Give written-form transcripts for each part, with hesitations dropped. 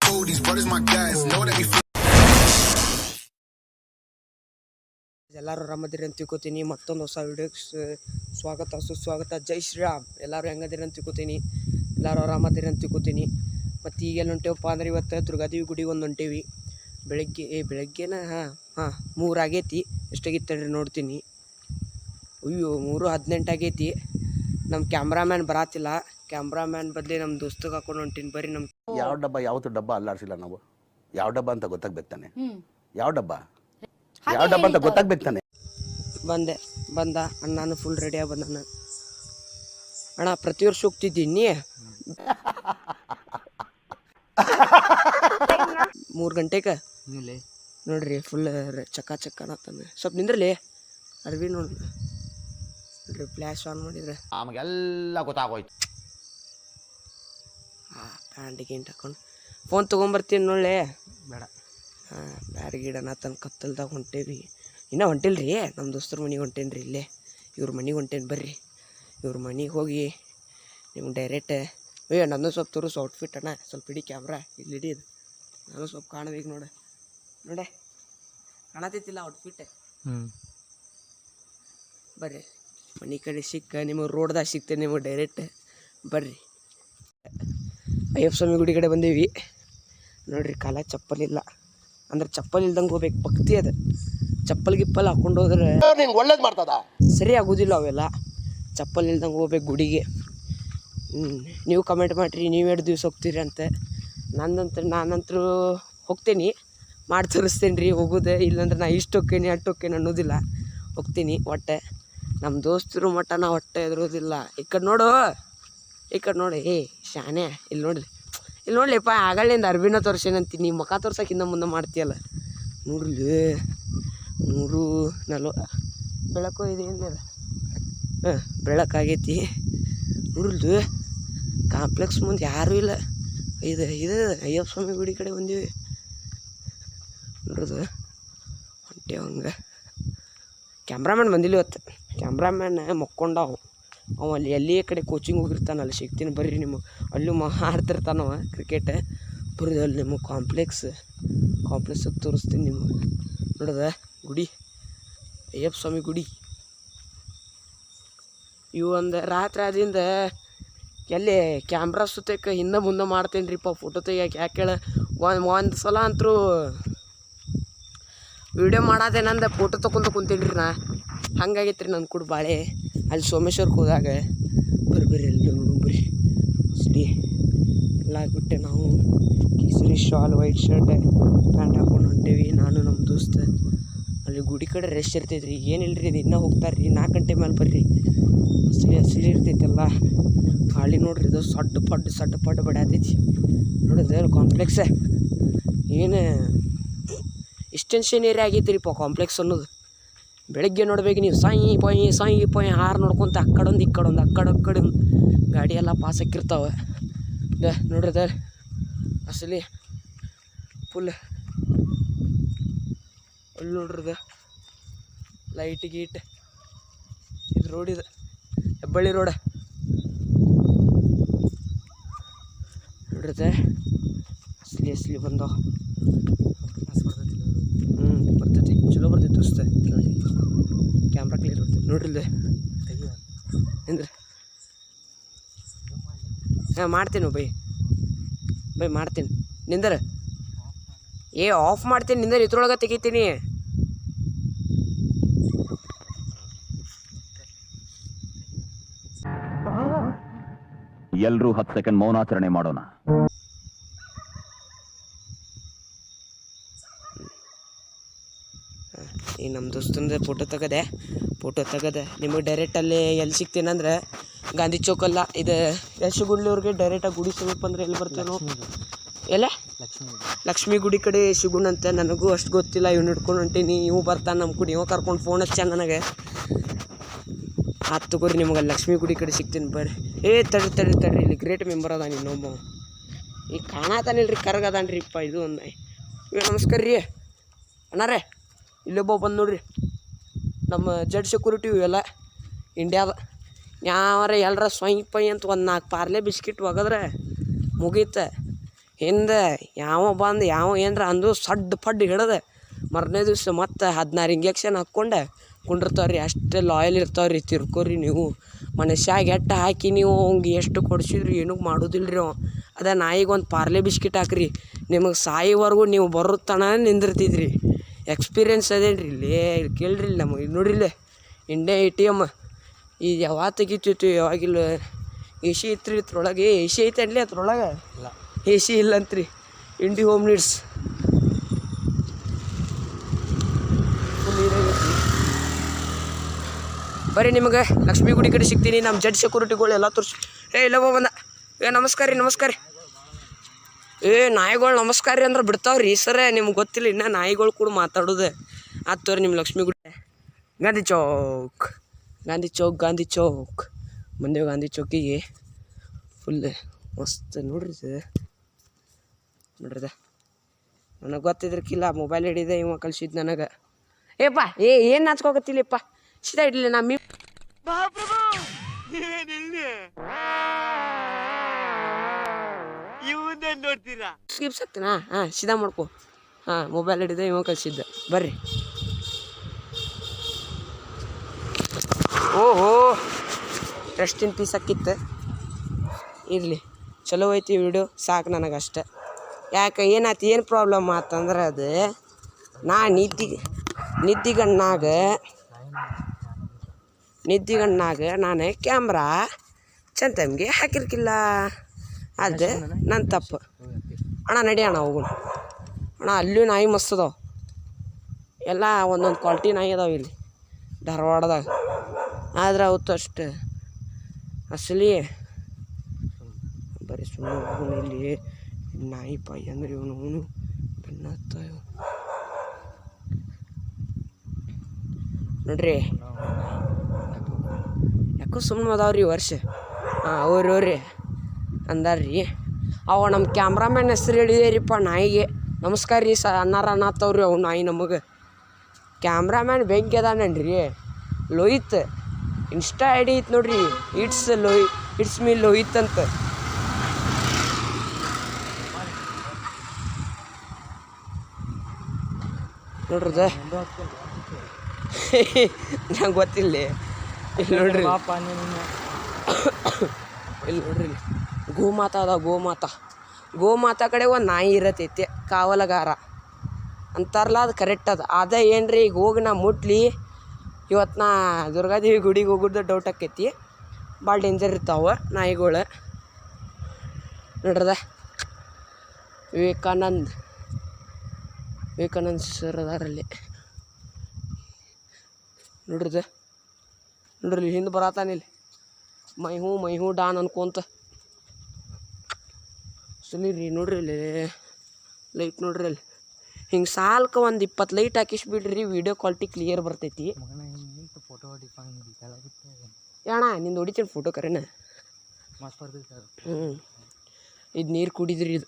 fool, these brothers my guys. Know that we ಎಲ್ಲರೂ ಆರಾಮದಿರಿ ಅಂತ ತಿಳ್ಕೊತೀನಿ. ಮತ್ತೊಂದು ಹೊಸ ವಿಡಿಯೋಗೆ ಸ್ವಾಗತ ಸುಸ್ವಾಗತ. ಜೈ ಶ್ರೀರಾಮ್. ಎಲ್ಲರೂ ಹೆಂಗದಿರಿ ಅಂತ ತಿಳ್ಕೊತೀನಿ. ಎಲ್ಲರೂ ಆರಾಮದಿರಿ ಅಂತ ತಿಳ್ಕೊತೀನಿ. ಮತ್ತು ಈಗೆಲ್ಲ ಹೊಂಟೇವಪ್ಪ ಅಂದ್ರೆ ಇವತ್ತು ದುರ್ಗಾದೇವಿ ಗುಡಿಗೆ ಒಂದು ಹೊಂಟೇವಿ. ಬೆಳಗ್ಗೆನ ಹಾಂ 3 ಆಗೈತಿ. ಎಷ್ಟಾಗಿತ್ತು ಹೇಳ್ರಿ ನೋಡ್ತೀನಿ. ಅಯ್ಯೋ 3:18 ಆಗೈತಿ. ನಮ್ಮ ಕ್ಯಾಮ್ರಾಮ್ಯಾನ್ ಬರಾತಿಲ್ಲ. ಕ್ಯಾಮ್ರಾಮ್ಯಾನ್ ಬದಲಿ ನಮ್ಮ ದೋಸ್ತಗೆ ಹಾಕೊಂಡು ಹೊಂಟೀನಿ. ಬರ್ರಿ ನಮ್ಮ ಯಾವ ಡಬ್ಬ ಯಾವತ್ತು ಡಬ್ಬ ಅಲ್ಲಾಡ್ಸಿಲ್ಲ ನಾವು. ಯಾವ ಡಬ್ಬ ಅಂತ ಗೊತ್ತಾಗ್ಬೇಕು ತಾನೆ. ಯಾವ ಡಬ್ಬ ಅಂತ ಗೊತ್ತಾಗ್ಬೇಕು ತಾನೆ. ಬಂದ ಅಣ್ಣಾನು ಫುಲ್ ರೆಡಿಯಾಗಿ ಬಂದಾನ. ಅಣ್ಣ ಪ್ರತಿ ವರ್ಷ ಹೋಗ್ತಿದ್ದೀನಿ 3 ಗಂಟೆಗೆ ನೋಡ್ರಿ ಫುಲ್ ಚಕ್ಕ ಅನ್ನತ್ತಾನೆ. ಸ್ವಲ್ಪ ನಿಂದ್ರಲಿ ಅರ್ವಿ ನೋಡ್ರಿ ಫ್ಲ್ಯಾಶ್ ಆನ್ ಮಾಡಿದ್ರೆ ಆಮೇಲೆಲ್ಲ ಗೊತ್ತಾಗೋಯ್ತು. ಪ್ಯಾಂಟ್ ಗಿಂಟ್ ಹಾಕೊಂಡು ಫೋನ್ ತೊಗೊಂಬರ್ತೀನಿ ನೋಡ್ಲೆ. ಬೇಡ ಬ್ಯಾಡ ಗಿಡನ ತನ್ನ ಕತ್ತಲ್ದಾಗ ಹೊಂಟೇವಿ. ಇನ್ನೂ ಹೊಂಟಿಲ್ಲ ರೀ. ನಮ್ಮ ದೋಸ್ತರ ಮನೆಗೆ ಹೊಂಟೇನಿ ರೀ. ಇಲ್ಲೇ ಇವ್ರ ಮನೆಗೆ ಹೊಂಟೇನಿ. ಬರ್ರಿ ಇವ್ರ ಮನೆಗೆ ಹೋಗಿ ನಿಮ್ಗೆ ಡೈರೆಕ್ಟ್ ನನ್ನ ಸ್ವಲ್ಪ ತೋರಿಸು ಔಟ್ಫಿಟ್ ಅಣ್ಣ. ಸ್ವಲ್ಪ ಇಡೀ ಕ್ಯಾಮ್ರಾ ಇಲ್ಲಿ ಹಿಡಿದು ನಾನು ಸ್ವಲ್ಪ ಕಾಣಬೇಕು ನೋಡೆ ಕಾಣತೈತಿಲ್ಲ ಔಟ್ಫಿಟ್. ಬರ್ರಿ ಮನೆ ಕಡೆ ನಿಮಗೆ ರೋಡ್ದಾಗ ಸಿಗ್ತೇನೆ ನಿಮಗೆ ಡೈರೆಕ್ಟ್. ಬರ್ರಿ ಅಯ್ಯಪ್ಪ ಸ್ವಾಮಿ ಗುಡಿ ಕಡೆ ಬಂದೀವಿ ನೋಡ್ರಿ. ಕಾಲ ಚಪ್ಪಲಿಲ್ಲ ಅಂದ್ರೆ ಚಪ್ಪಲ್ ಇಲ್ದಂಗೆ ಹೋಗ್ಬೇಕು. ಭಕ್ತಿ ಅದು. ಚಪ್ಪಲ್ ಗಿಪ್ಪಲ್ ಹಾಕೊಂಡು ಹೋದ್ರೆ ಒಳ್ಳೇದು ಮಾಡ್ತದ ಸರಿ ಆಗೋದಿಲ್ಲ ಅವೆಲ್ಲ. ಚಪ್ಪಲ್ ಇಲ್ದಂಗೆ ಹೋಗ್ಬೇಕು ಗುಡಿಗೆ. ನೀವು ಕಮೆಂಟ್ ಮಾಡಿರಿ ನೀವು 2 ದಿವ್ಸ ಹೋಗ್ತೀರಿ ಅಂತ. ನಾನಂತರೂ ಹೋಗ್ತೇನೆ. ಮಾಡಿ ತೋರಿಸ್ತೇನೆ ರೀ ಹೋಗೋದು. ಇಲ್ಲಾಂದ್ರೆ ನಾ ಇಷ್ಟು ಹೋಗ್ತೇನೆ ಅಟ್ಟು ಹೋಗ್ತೇನೆ ಅನ್ನೋದಿಲ್ಲ. ಹೋಗ್ತೀನಿ ಒಟ್ಟೆ. ನಮ್ಮ ದೋಸ್ತರು ಮಟ್ಟ ನಾ ಹೊಟ್ಟೆ ಎದುರೋದಿಲ್ಲ. ಈ ಕಡೆ ನೋಡು ಏ ಶಾನೆ ಇಲ್ಲಿ ನೋಡ್ಲಿಪ್ಪ. ಆಗಳಿಂದ ಅರ್ಬಿನ ತೋರ್ಸೇನಂತೀನಿ. ನೀವು ಮುಖ ತೋರ್ಸೋಕ್ಕಿಂತ ಮುಂದೆ ಮಾಡ್ತೀಯಲ್ಲ. ನೋಡ್ರಿ 140 ಬೆಳಕು ಇದೆ ಏನಿಲ್ಲ. ಬೆಳಕಾಗೈತಿ ನೋಡ್ರಿ. ಕಾಂಪ್ಲೆಕ್ಸ್ ಮುಂದೆ ಯಾರೂ ಇಲ್ಲ. ಇದು ಅಯ್ಯಪ್ಪ ಸ್ವಾಮಿ ಗುಡಿ ಕಡೆ ಬಂದೀವಿ ನೋಡ್ರದು. ಹೊಂಟೇವು ಹಂಗೆ. ಕ್ಯಾಮ್ರಾಮ್ಯಾನ್ ಬಂದಿಲ್ಲ ಇವತ್ತು. ಕ್ಯಾಮ್ರಾಮ್ಯಾನ್ ಮಕ್ಕೊಂಡವು. ಅವ ಅಲ್ಲಿ ಎಲ್ಲಿಯೇ ಕಡೆ ಕೋಚಿಂಗ್ ಹೋಗಿರ್ತಾನೆ. ಅಲ್ಲಿ ಸಿಗ್ತೀನಿ ಬರ್ರಿ. ನಿಮಗೆ ಅಲ್ಲೂ ಆಡ್ತಿರ್ತಾನವ ಕ್ರಿಕೆಟ್. ಬರ್ರಿ ಅಲ್ಲಿ ನಿಮಗೆ ಕಾಂಪ್ಲೆಕ್ಸಿಗೆ ತೋರಿಸ್ತೀನಿ ನಿಮಗೆ. ನೋಡದ ಗುಡಿ ಅಯ್ಯಪ್ಪ ಸ್ವಾಮಿ ಗುಡಿ. ಇವು ಒಂದು ರಾತ್ರಿ ಆದಿಂದ ಎಲ್ಲಿ ಕ್ಯಾಮ್ರಾ ಸುತ್ತಕ್ಕೆ ಹಿಂದೆ ಮುಂದೆ ಮಾಡ್ತೇನೆ ರೀಪ್ಪ ಫೋಟೋ ತೆಗಿಯೋಕೆ. ಯಾಕೆ ಹೇಳ ಒಂದು ಸಲ ಅಂತರೂ ವಿಡಿಯೋ ಮಾಡಾದೇನಂದ ಫೋಟೋ ತೊಗೊಂಡು ಕುಂತೀನಿ ರೀ ನಾ. ಹಂಗಾಗೈತೆ ರೀ ನನ್ನ ಕೂಡ ಬಾಳೆ. ಅಲ್ಲಿ ಸೋಮೇಶ್ವರಕ್ಕೆ ಹೋದಾಗ ಬರ್ರಿ ಅಲ್ಲಿ ಬರ್ರಿ ಅಸಲಿ ಎಲ್ಲ ಆಗಿಬಿಟ್ಟೆ. ನಾವು ಕೇಸರಿ ಶಾಲ್ ವೈಟ್ ಶರ್ಟ್ ಪ್ಯಾಂಟ್ ಹಾಕೊಂಡು ಹೊಂಟೇವಿ ನಾನು ನಮ್ಮ ದೋಸ್ತ. ಅಲ್ಲಿ ಗುಡಿ ಕಡೆ ರೆಸ್ಟ್ ಇರ್ತೈತೆ ರೀ. ಏನಿಲ್ಲ ರೀ ಇದು ಇನ್ನೂ ಹೋಗ್ತಾರೆ ರೀ. 4 ಗಂಟೆ ಮೇಲೆ ಬರ್ರಿ. ಅಸಲಿ ಇರ್ತೈತೆಲ್ಲ. ಹಾಳಿ ನೋಡ್ರಿ ಇದು ಸಡ್ಡು ಪಡ್ಡು ಬಡಿಯತೈತಿ ನೋಡಿದ್ರೆ ಕಾಂಪ್ಲೆಕ್ಸ್. ಏನು ಎಕ್ಸ್ಟೆನ್ಷನ್ ಏರಿಯಾ ಆಗೈತಿ ರೀಪ್ಪ ಕಾಂಪ್ಲೆಕ್ಸ್ ಅನ್ನೋದು. ಬೆಳಗ್ಗೆ ನೋಡ್ಬೇಕು ನೀವು ಸಾಯಿ ಪಾಯಿ ಹಾರು ನೋಡ್ಕೊತ ಅಕ್ಕಡೊಂದು ಅಕ್ಕಡೆ ಗಾಡಿ ಎಲ್ಲ ಪಾಸ್ ಹಾಕಿರ್ತಾವೆ. ನೋಡ್ರಿ ಅಸಲಿ ಫುಲ್ ಅಲ್ಲಿ ನೋಡ್ರಿ ಲೈಟ್ ಗೀಟ್. ಇದು ರೋಡ್ ಇದು ಹೆಬ್ಬಳ್ಳಿ ರೋಡ್ ನೋಡ್ರಿ. ಅಸಲಿ ಬಂದವ. ಬರ್ತೈತಿ ಚಲೋ ಬರ್ತೈತಿ ದೋಸ್ತ. ಕ್ಯಾಮ್ರಾ ಕ್ಲಿಯರ್ ಬರ್ತೈತಿ ನೋಡ್ರಿ. ಅಂದ್ರೆ ಮಾಡ್ತೀನಿ ಬೈ ಮಾಡ್ತೀನಿ. ನಿಂದರ ಆಫ್ ಮಾಡ್ತೀನಿ. ನಿಂದರ ಇದ್ರೊಳಗೆ ತೆಗಿತೀನಿ. ಎಲ್ಲರೂ 10 ಸೆಕೆಂಡ್ ಮೌನಾಚರಣೆ ಮಾಡೋಣ. ಈ ನಮ್ಮ ದೋಸ್ತಂದು ಫೋಟೋ ತೆಗದೆ ನಿಮಗೆ ಡೈರೆಕ್ಟಲ್ಲಿ ಎಲ್ಲಿ ಸಿಗ್ತೀನಂದ್ರೆ ಗಾಂಧಿ ಚೌಕಲ್ಲ. ಇದು ಯಶಗುಂಡ್ಲೂರಿಗೆ ಡೈರೆಕ್ಟಾಗಿ ಗುಡಿ ಸಮೀಪ ಅಂದ್ರೆ ಎಲ್ಲಿ ಬರ್ತೇನೋ ಎಲ್ಲ ಲಕ್ಷ್ಮೀ ಗುಡಿ ಕಡೆ ಸಿಗುಣಂತೆ. ನನಗೂ ಅಷ್ಟು ಗೊತ್ತಿಲ್ಲ. ಇವ್ನು ಹಿಡ್ಕೊಂಡು ಹೊಂಟೀನಿ. ಇವು ಬರ್ತಾನೆ ನಮ್ಮ ಕುಡಿ. ಇವ ಕರ್ಕೊಂಡು ಫೋನ್ ಹಚ್ಚ ನನಗೆ. ಆತು ತಗೋರಿ ನಿಮಗೆ ಲಕ್ಷ್ಮೀ ಗುಡಿ ಕಡೆ ಸಿಗ್ತೀನಿ ಬರ್ರಿ. ತಡ್ರಿ ಇಲ್ಲಿ ಗ್ರೇಟ್ ಮೆಂಬರ್ ಅದ ಇನ್ನೊಬ್ಬ. ಈಗ ಕಾಣತಾನಿಲ್ರಿ ಕರ್ಗದಾನ್ರಿ ಇಪ್ಪ. ಇದು ಒಂದು ನಮಸ್ಕಾರ ರೀ ಅಣ್ಣಾರೇ. ಇಲ್ಲೊಬ್ಬ ಬಂದು ನೋಡ್ರಿ ನಮ್ಮ ಜಡ್ ಸೆಕ್ಯೂರಿಟಿ ಇವೆಲ್ಲ ಇಂಡಿಯಾದ. ಯಾವಾರ ಎಲ್ಲರ ಸ್ವೈನ್ ಪೈ ಅಂತ 1-4 ಪಾರ್ಲೆ ಬಿಸ್ಕಿಟ್ ಒಗದ್ರೆ ಮುಗೀತ. ಹಿಂದೆ ಯಾವ ಬಂದು ಯಾವ ಏನರ ಅಂದು ಸಡ್ಡು ಪಡ್ಡು ಹಿಡ್ದು ಮರನೇ ದಿವ್ಸ ಮತ್ತೆ 16 ಇಂಜೆಕ್ಷನ್ ಹಾಕ್ಕೊಂಡು ಕುಂಡಿರ್ತಾವೆ ರೀ. ಅಷ್ಟೇ ಲಾಯಲ್ ಇರ್ತಾವೆ ರೀ. ತಿರ್ಕೋರಿ ನೀವು ಮನುಷ್ಯಾಗ ಎಟ್ಟು ಹಾಕಿ ನೀವು ಅವ್ಗೆ ಎಷ್ಟು ಕೊಡ್ಸಿದ್ರಿ ಏನೂ ಮಾಡೋದಿಲ್ಲ ರೀ ಅವ. ಅದ ನಾಯಿಗೆ ಒಂದು ಪಾರ್ಲೆ ಬಿಸ್ಕಿಟ್ ಹಾಕ್ರಿ, ನಿಮಗೆ ಸಾಯೋವರೆಗೂ ನೀವು ಬರುತ್ತಣ ನಿಂದಿರ್ತಿದ್ರಿ. ಎಕ್ಸ್ಪೀರಿಯೆನ್ಸ್ ಅದೇನು ರೀ ಇಲ್ಲಿ ಕೇಳ್ರಿ. ಇಲ್ಲಿ ನಮಗೆ ಇದು ನೋಡ್ರಿ ಇಲ್ಲೇ ಇಂಡಿಯಾ ATM ಈಗ ಯಾವಾಗ ತೆಗಿತಿತ್ತು ಯಾವಾಗಿಲ್ಲ. ಎ ಸಿ ಇತ್ತು ರೀ ಇದ್ರೊಳಗೆ. ಎ ಸಿ ಐತೆ ಅನ್ಲಿ ಅದ್ರೊಳಗೆ ಎ ಸಿ ಇಲ್ಲಂತ್ರಿ. ಇಂಡಿ ಹೋಮ್ ನೀಡ್ಸ್ ಬರ್ರಿ, ನಿಮಗೆ ಲಕ್ಷ್ಮೀ ಗುಡಿ ಕಡೆ ಸಿಗ್ತೀನಿ. ನಮ್ಮ ಜಡ್ ಸೆಕ್ಯೂರಿಟಿಗಳು ಎಲ್ಲ ತೋರಿಸಿ. ಇಲ್ಲವ ಬಂದ. ನಮಸ್ಕಾರ ರೀ, ನಮಸ್ಕಾರ ರೀ. ನಾಯಿಗಳು ನಮಸ್ಕಾರ ರೀ ಅಂದ್ರೆ ಬಿಡ್ತಾವ್ರಿ ಸರ. ನಿಮ್ಗೆ ಗೊತ್ತಿಲ್ಲ ಇನ್ನು ನಾಯಿಗಳು ಕೂಡ ಮಾತಾಡೋದು ಆತವ್ರಿ. ನಿಮ್ಮ ಲಕ್ಷ್ಮೀ ಗುಡಿ ಗಾಂಧಿ ಚೌಕ್, ಗಾಂಧಿ ಚೌಕ್, ಗಾಂಧಿ ಚೌಕ್ ಬಂದೇವು. ಗಾಂಧಿ ಚೌಕಿಗೆ ಫುಲ್ ಮಸ್ತ್ ನೋಡ್ರಿ ಸರ್. ನೋಡ್ರಿದ ನನಗೆ ಗೊತ್ತಿದ್ರಕ್ಕಿಲ್ಲ, ಮೊಬೈಲ್ ಹಿಡಿದೆ ಇವ ಕಳ್ಸಿದ್ದು ನನಗೆ. ಏಪ್ಪ ಏನು ನಾಚ್ಕೋಕತ್ತಿಲ್ಲಪ್ಪ, ಸೀದಾ ಇಡ್ಲಿ ನಾ ನೋಡ್ತೀರಾ ಸ್ಕಿಪ್ಸ್ ಆಗ್ತೀನಾ? ಹಾಂ ಸೀದಾ ಮಾಡ್ಕೊ. ಹಾಂ ಮೊಬೈಲ್ ಹಿಡಿದೆ ಇವ ಕಳ್ಸಿದ್ದ. ಬರ್ರಿ. ಓಹೋ ರೆಸ್ಟ್ ಇನ್ ಪೀಸ್ ಹಾಕಿತ್ತು. ಇರಲಿ, ಚಲೋ ಐತಿ ವಿಡಿಯೋ, ಸಾಕು ನನಗಷ್ಟೆ. ಯಾಕೆ ಏನಾಯ್ತು, ಏನು ಪ್ರಾಬ್ಲಮ್ ಆತಂದ್ರೆ ಅದು ನಾ ನಿದ್ದಿಗಣ್ಣಾಗ ನಾನು ಕ್ಯಾಮ್ರಾ ಚಂತಮ್ಗೆ ಹಾಕಿರ್ಕಿಲ್ಲ. ಅದು ನನ್ನ ತಪ್ಪು ಅಣ್ಣ. ನಡಿ ಅಣ್ಣ ಹೋಗೋಣ ಅಣ್ಣ. ಅಲ್ಲೂ ನಾಯಿ ಮಸ್ತ್ ಅದಾವೆ, ಎಲ್ಲ ಒಂದೊಂದು ಕ್ವಾಲಿಟಿ ನಾಯಿ ಅದಾವೆ ಇಲ್ಲಿ ಧಾರವಾಡದಾಗ. ಆದ್ರೆ ಅವತ್ತು ಅಷ್ಟು ಅಸಲಿ ಬರೀ ಸುಮ್ಮನೆ ಹೋಗೋಣ. ಇಲ್ಲಿ ನಾಯಿ ಪಾಯಿ ಅಂದ್ರೆ ಇವನು ಬೆನ್ನತ್ತ ನೋಡ್ರಿ. ಯಾಕೋ ಸುಮ್ಮನೆ ಅದಾವ್ರಿ ವರ್ಷ. ಹಾಂ ಅವ್ರಿ ಅಂದಾರ್ರಿ. ಅವ ನಮ್ಮ ಕ್ಯಾಮ್ರಾಮ್ಯಾನ್ ಹೆಸ್ರು ಹೇಳಿದೇರಿಪ್ಪ ನಾಯಿಗೆ. ನಮಸ್ಕಾರ ರೀ ಅನ್ನಾರ ಅನ್ನತ್ತವ್ರಿ ಅವು ನಾಯಿ ನಮಗೆ. ಕ್ಯಾಮ್ರಾಮ್ಯಾನ್ ಬೆಂಕಿ ಅದಾನನ್ರಿ ಲೋಹಿತ್. ಇನ್ಸ್ಟಾ ಐ ಡಿ ಐತೆ ನೋಡ್ರಿ, ಇಟ್ಸ್ ಮೀ ಲೋಹಿತ್ ಅಂತ. ನೋಡ್ರದ ನಂಗೆ ಗೊತ್ತಿಲ್ಲ. ಇಲ್ಲಿ ನೋಡ್ರಿ, ಇಲ್ಲಿ ನೋಡ್ರಿ, ಗೋಮಾತಾ ಅದ. ಗೋಮಾತಾ ಕಡೆ ಒಂದು ನಾಯಿ ಇರತೈತಿ, ಕಾವಲಗಾರ ಅಂತಾರಲ್ಲ, ಅದು ಕರೆಕ್ಟ್ ಅದ. ಅದೇ ಏನ್ರಿ ಈಗ ಹೋಗಿ ನಾ ಮುಟ್ಲಿ. ಇವತ್ತು ನಾ ದುರ್ಗಾದೇವಿ ಗುಡಿಗೆ ಹೋಗೋದು ಡೌಟ್ ಆಕೈತಿ. ಭಾಳ ಡೇಂಜರ್ ಇರ್ತಾವೆ ನಾಯಿಗಳು. ನೋಡ್ರದ ವಿವೇಕಾನಂದ್ ಸರ್ ಅದಾರಲ್ಲಿ. ನೋಡ್ರಿ ಹಿಂದೆ ಬರತಾನಿಲ್ಲಿ ಮೈ ಹೂ ಡಾನ್ ಅನ್ಕೊಂತ. ಸುಲೀರಿ ನೋಡ್ರಿ ಇಲ್ಲಿ ಲೈಟ್ ನೋಡ್ರಿ ಅಲ್ಲಿ ಹಿಂಗೆ ಸಾಲ್ಕ ಒಂದು 20 ಲೈಟ್ ಹಾಕಿಸ್ಬಿಡ್ರಿ, ವಿಡಿಯೋ ಕ್ವಾಲಿಟಿ ಕ್ಲಿಯರ್ ಬರ್ತೈತಿ. ಅಣ್ಣ ನಿಂದು ಹೊಡಿತೀನಿ ಫೋಟೋ ಕರೆನ. ಇದು ನೀರು ಕುಡಿದ್ರಿ, ಇದು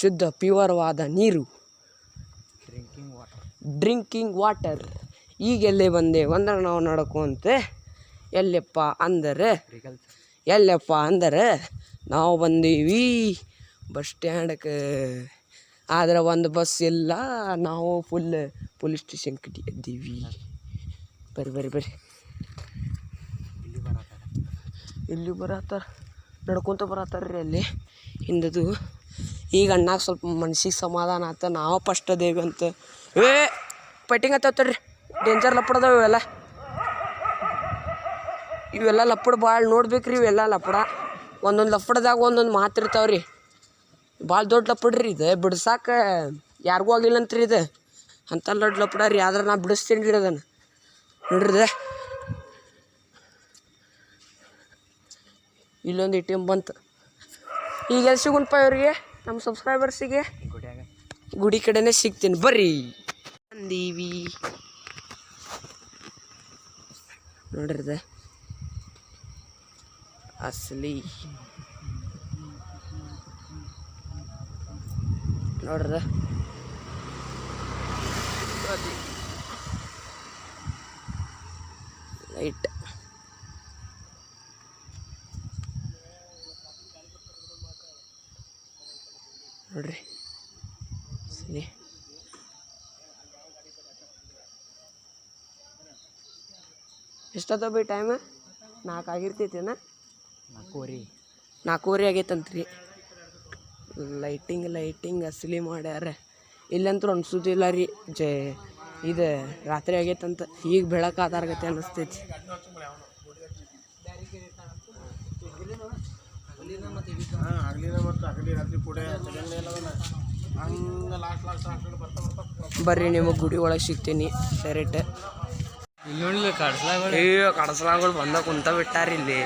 ಶುದ್ಧ ಪ್ಯೂರ್ವಾದ ನೀರು, ಡ್ರಿಂಕಿಂಗ್ ವಾಟರ್. ಈಗೆಲ್ಲೇ ಬಂದೆ ಅಂದ್ರೆ ನಾವು ನಡ್ಕೊಂತ ಎಲ್ಲಪ್ಪ ಅಂದರೆ ನಾವು ಬಂದೀವಿ ಬಸ್ ಸ್ಟ್ಯಾಂಡಕ್ಕೆ. ಆದ್ರೆ ಒಂದು ಬಸ್ ಇಲ್ಲ, ನಾವು ಫುಲ್ ಪೊಲೀಸ್ ಸ್ಟೇಷನ್ ಕಟ್ಟಿ ಎದ್ದೀವಿ. ಬರ್ರಿ ಇಲ್ಲಿ ಬರತ್ತಾರ, ನಡ್ಕೊತ ಬರತ್ತಾರ್ರಿ ಅಲ್ಲಿ ಹಿಂದದು. ಈಗ ಅಣ್ಣಾಗ ಸ್ವಲ್ಪ ಮನ್ಸಿಗೆ ಸಮಾಧಾನ ಆತ. ನಾವು ಫಸ್ಟ್ ಅದೇವಿ ಅಂತ ಪೈಟಿಂಗ್ ಹತ್ತವ್ರಿ. ಡೇಂಜರ್ ಲಪ್ಪಡದವ ಇವೆಲ್ಲ ಲಪ್ಪಡ ಭಾಳ ನೋಡ್ಬೇಕ್ರಿ. ಇವೆಲ್ಲ ಲಪ್ಪಡ ಒಂದೊಂದು ಲಪ್ಪಡದಾಗ ಒಂದೊಂದು ಮಾತಿರ್ತಾವ್ರಿ. ಭಾಳ ದೊಡ್ಡ ಲಪ್ಪಡ್ರಿ ಇದು, ಬಿಡ್ಸಾಕ ಯಾರಿಗೂ ಆಗಿಲ್ಲಂತ್ರಿ ಇದು. ಅಂಥ ದೊಡ್ಡ ಲಪ್ಪಡ ರೀ. ಆದ್ರೆ ನಾ ಬಿಡಿಸ್ತೀನಿ ರೀ ಅದನ್ನು. ನೋಡ್ರಿ ಇಲ್ಲೊಂದು ATM ಬಂತು. ಈಗ ಎಲ್ಲಿ ಸಿಗುಣಪ್ಪ ಇವ್ರಿಗೆ, ನಮ್ಮ ಸಬ್ಸ್ಕ್ರೈಬರ್ಸಿಗೆ? ಗುಡಿ ಕಡೆನೇ ಸಿಗ್ತೀನಿ ಬರ್ರಿ. ಅಂದೀವಿ ನೋಡ್ರಿ ಅಸಲಿ. ನೋಡ್ರಿ ಲೈಟ್ ಇಲ್ಲಿ ಎಷ್ಟೊತ್ತ ಬೈ ಟೈಮ್ 4 ಆಗಿರ್ತೈತೇನ 4:15 ಆಗೈತಂತ್ರಿ ಲೈಟಿಂಗ್ ಅಸಲಿ ಮಾಡ್ಯಾರ ಇಲ್ಲಂತೂ ಅನ್ಸೋದಿಲ್ಲ ರೀ ಇದು ರಾತ್ರಿ ಆಗೈತಂತ ಈಗ ಬೆಳಕಾದಾರ್ಗತೆ ಅನ್ನಿಸ್ತೈತಿ ಬರ್ರಿ ನಿಮಗೆ ಗುಡಿ ಒಳಗೆ ಸಿಗ್ತೀನಿ ಡೈರೆಕ್ಟ್ ಕಡಸಲಾಗಳು ಬಂದ ಕುಂತ ಬಿಟ್ಟಾರ ಇಲ್ಲಿ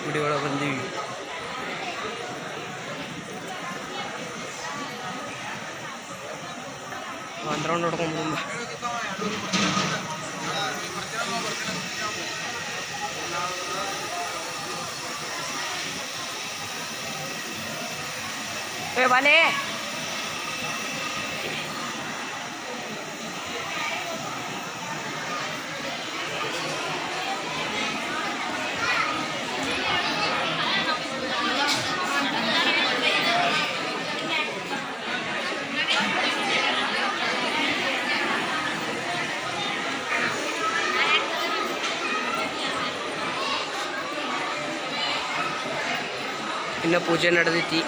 ಗುಡಿ ಒಳಗೆ ಬಂದೀವಿ ಒಂದು ರೌಂಡ್ ಹೊಡ್ಕೊಂಡು ಬಾಲೆ ಇನ್ನು ಪೂಜೆ ನಡೆದೈತಿ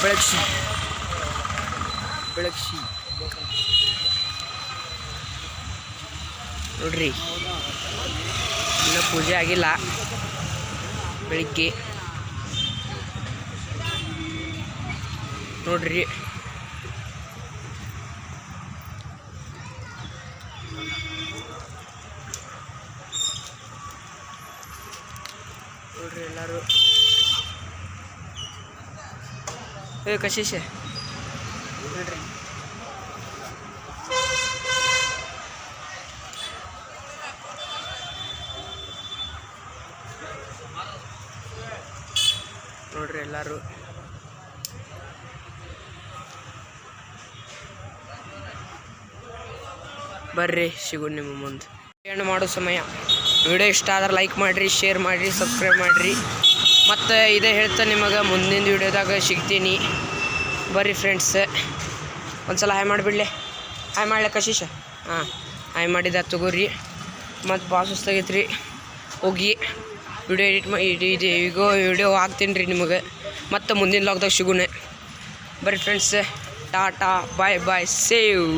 ಬೆಳಗ್ಸಿ ಬೆಳಗ್ಸಿ ನೋಡ್ರಿ, ಇನ್ನೂ ಪೂಜೆ ಆಗಿಲ್ಲ. ಬೆಳಿಗ್ಗೆ ನೋಡ್ರಿ ನೋಡ್ರಿ ಎಲ್ಲರೂ. ಕಶೀಶ ನೋಡ್ರಿ, ನೋಡ್ರಿ ಎಲ್ಲರೂ. ಬರ್ರಿ ಸಿಗು ನಿಮ್ಮ ಮುಂದೆ. ಏನು ಮಾಡೋ ಸಮಯ. ವಿಡಿಯೋ ಇಷ್ಟ ಆದ್ರೆ ಲೈಕ್ ಮಾಡಿರಿ, ಶೇರ್ ಮಾಡಿರಿ, ಸಬ್ಸ್ಕ್ರೈಬ್ ಮಾಡಿರಿ. ಮತ್ತು ಇದೇ ಹೇಳ್ತಾ ನಿಮಗೆ ಮುಂದಿನ ವಿಡಿಯೋದಾಗ ಸಿಗ್ತೀನಿ. ಬರ್ರಿ ಫ್ರೆಂಡ್ಸ್, ಒಂದು ಸಲ ಹಾಯ್ ಮಾಡಿಬಿಡ್ಲೆ. ಹಾಯ್ ಮಾಡಲೆ ಕಶೀಶ. ಹಾಂ, ಹಾಯ್ ಮಾಡಿದ ತಗೋರಿ. ಮತ್ತು ಭಾಳ ಸುಸ್ತಾಗೈತೆ ರೀ, ಹೋಗಿ ವಿಡಿಯೋ ಎಡಿಟ್ ಮಾಡಿ ಈಗ ವಿಡಿಯೋ ಹಾಕ್ತೀನಿ ರೀ ನಿಮಗೆ. ಮತ್ತು ಮುಂದಿನ ಲಾಗ್ದಾಗ ಸಿಗುನೆ. ಬರ್ರಿ ಫ್ರೆಂಡ್ಸ್, ಟಾಟಾ ಬಾಯ್ ಬಾಯ್, ಸೇವ್.